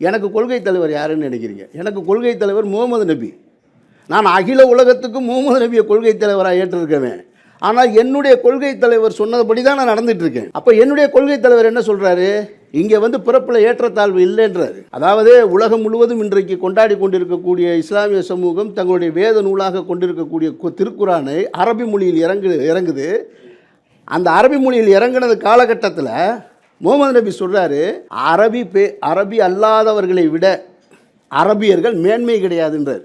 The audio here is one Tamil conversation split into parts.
எனக்கு கொள்கை தலைவர் யாருன்னு நினைக்கிறீங்க? எனக்கு கொள்கை தலைவர் முகமது நபி. நான் அகில உலகத்துக்கு முகமது நபியை கொள்கை தலைவராக ஏற்றிருக்கேன். ஆனால் என்னுடைய கொள்கை தலைவர் சொன்னபடி தான் நான் நடந்துட்டு இருக்கேன். அப்போ என்னுடைய கொள்கை தலைவர் என்ன சொல்கிறாரு? இங்கே வந்து பிறப்பில் ஏற்றத்தாழ்வு இல்லைன்றாரு. அதாவது உலகம் முழுவதும் இன்றைக்கு கொண்டாடி கொண்டிருக்கக்கூடிய இஸ்லாமிய சமூகம் தங்களுடைய வேத நூலாக கொண்டிருக்கக்கூடிய திருக்குரானை அரபி மொழியில் இறங்குது. அந்த அரபி மொழியில் இறங்கினது காலகட்டத்தில் முகமது நபி சொல்கிறாரு, அரபி அல்லாதவர்களை விட அரபியர்கள் மேன்மை கிடையாதுன்றார்.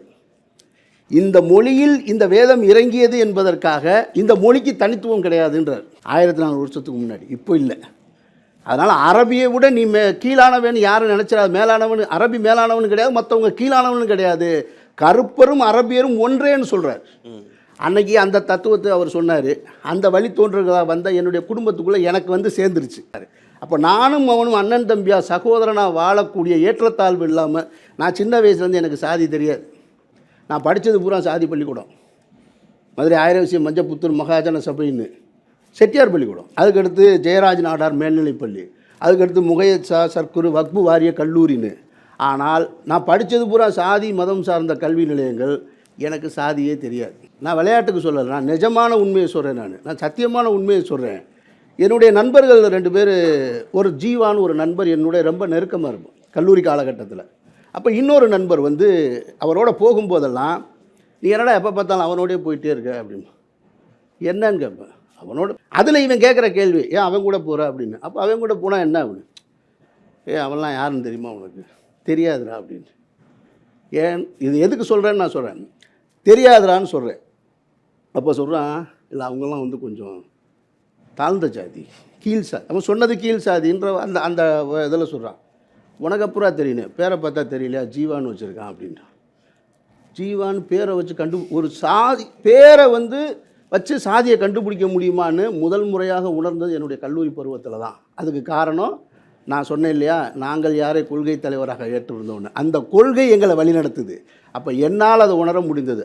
இந்த மொழியில் இந்த வேதம் இறங்கியது என்பதற்காக இந்த மொழிக்கு தனித்துவம் கிடையாதுன்றார். 1400 வருஷத்துக்கு முன்னாடி. இப்போ இல்லை. அதனால் அரபியை விட நீ கீழானவன் யாரும் நினச்சிடாது. மேலானவன் அரபி மேலானவனு கிடையாது, மற்றவங்க கீழானவனு கிடையாது. கருப்பரும் அரபியரும் ஒன்றேன்னு சொல்கிறார். அன்னைக்கு அந்த தத்துவத்தை அவர் சொன்னார். அந்த வழித்தோன்றல்களாக வந்த என்னுடைய குடும்பத்துக்குள்ளே எனக்கு வந்து சேர்ந்துருச்சு. அப்போ நானும் அவனும் அண்ணன் தம்பியா சகோதரனாக வாழக்கூடிய ஏற்றத்தாழ்வு இல்லாமல், நான் சின்ன வயசுலேருந்து எனக்கு சாதி தெரியாது. நான் படித்தது பூரா சாதி பள்ளிக்கூடம், மதுரை ஆயிரவிசியம் மஞ்சப்புத்தூர் மகாஜன சபைன்னு செட்டியார் பள்ளிக்கூடம், அதுக்கடுத்து ஜெயராஜ் நாடார் மேல்நிலைப்பள்ளி, அதுக்கடுத்து முகையத் சர்க்குரு வக்பு வாரிய கல்லூரின்னு. ஆனால் நான் படித்தது பூரா சாதி மதம் சார்ந்த கல்வி நிலையங்கள். எனக்கு சாதியே தெரியாது. நான் விளையாட்டுக்கு சொல்லலை, நான் நிஜமான உண்மையை சொல்கிறேன். நான் சத்தியமான உண்மையை சொல்கிறேன். என்னுடைய நண்பர்கள் 2 பேர், ஒரு ஜீவான்னு ஒரு நண்பர் என்னுடைய ரொம்ப நெருக்கமாக இருக்கும் கல்லூரி காலகட்டத்தில். அப்போ இன்னொரு நண்பர் வந்து அவரோட போகும்போதெல்லாம், நீ என்னடா எப்போ பார்த்தாலும் அவனோடய போயிட்டே இருக்க அப்படின்னு. என்னன்னு கேட்பேன். அவனோட அதில் இவன் கேட்குற கேள்வி, ஏன் அவன் கூட போகிற அப்படின்னு. அப்போ அவன் கூட போனால் என்ன அப்படின்னு. அவன்லாம் யாருன்னு தெரியுமா உனக்கு? தெரியாதுடா அப்படின்னு. ஏன் இது எதுக்கு சொல்கிறேன்னு நான் சொல்கிறேன், தெரியாதுடான்னு சொல்கிறேன். அப்போ சொல்கிறான், இல்லை அவங்கெல்லாம் வந்து கொஞ்சம் தாழ்ந்த ஜாதி, கீழ் சாதி. அவன் சொன்னது கீழ் சாதின்ற அந்த அந்த இதில் சொல்கிறான். உனக்கு அப்புறம் தெரியணும், பேரை பார்த்தா தெரியலையா, ஜீவான்னு வச்சுருக்கான் அப்படின்றான். ஜீவான்னு பேரை வச்சு ஒரு சாதி பேரை வந்து வச்சு சாதியை கண்டுபிடிக்க முடியுமான்னு முதல் முறையாக உணர்ந்தது என்னுடைய கல்லூரி பருவத்தில் தான். அதுக்கு காரணம் நான் சொன்னேன் இல்லையா, நாங்கள் யாரை கொள்கை தலைவராக ஏற்றிருந்தோன்னு. அந்த கொள்கை எங்களை வழிநடத்துது. அப்போ என்னால் அதை உணர முடிந்தது.